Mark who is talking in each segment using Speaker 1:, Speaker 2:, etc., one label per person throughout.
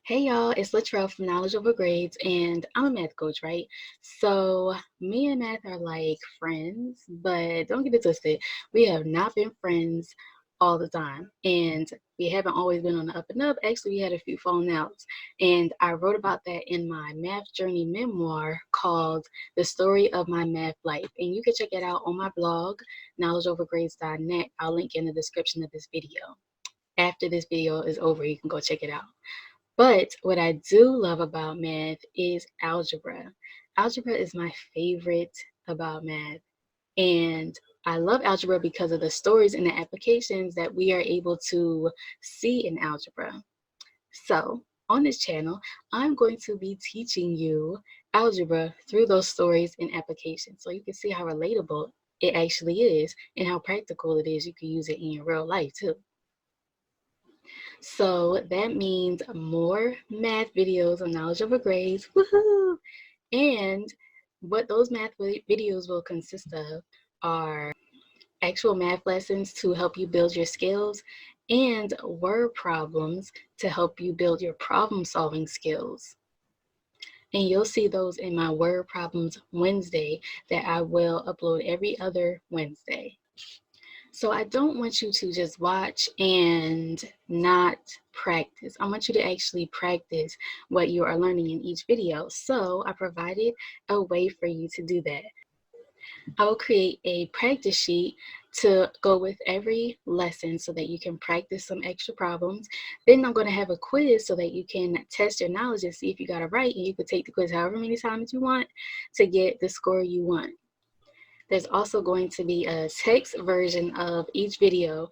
Speaker 1: Hey y'all, it's Latrell from Knowledge Over Grades, and I'm a math coach, right? So, me and math are like friends, but don't get it twisted. We have not been friends all the time, and we haven't always been on the up and up. Actually, we had a few falling outs, and I wrote about that in my math journey memoir called The Story of My Math Life. And you can check it out on my blog, knowledgeovergrades.net. I'll link in the description of this video. After this video is over, you can go check it out. But what I do love about math is algebra. Algebra is my favorite about math. And I love algebra because of the stories and the applications that we are able to see in algebra. So, on this channel, I'm going to be teaching you algebra through those stories and applications. So you can see how relatable it actually is and how practical it is. You can use it in your real life too. So that means more math videos on Knowledge Over Grades. Woohoo! And what those math videos will consist of are actual math lessons to help you build your skills and word problems to help you build your problem solving skills. And you'll see those in my Word Problems Wednesday that I will upload every other Wednesday. So I don't want you to just watch and not practice. I want you to actually practice what you are learning in each video. So I provided a way for you to do that. I will create a practice sheet to go with every lesson so that you can practice some extra problems. Then I'm going to have a quiz so that you can test your knowledge and see if you got it right, and you can take the quiz however many times you want to get the score you want. There's also going to be a text version of each video.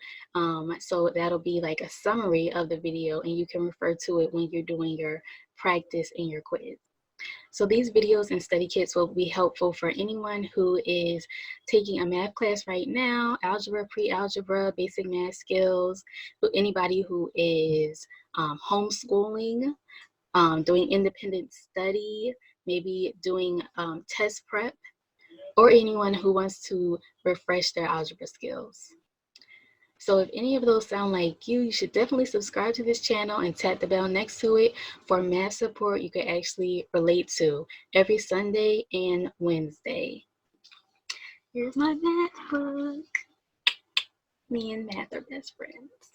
Speaker 1: So that'll be like a summary of the video, and you can refer to it when you're doing your practice and your quiz. So these videos and study kits will be helpful for anyone who is taking a math class right now, algebra, pre-algebra, basic math skills, anybody who is homeschooling, doing independent study, maybe doing test prep, or anyone who wants to refresh their algebra skills. So if any of those sound like you, you should definitely subscribe to this channel and tap the bell next to it for math support you can actually relate to every Sunday and Wednesday. Here's my math book. Me and math are best friends.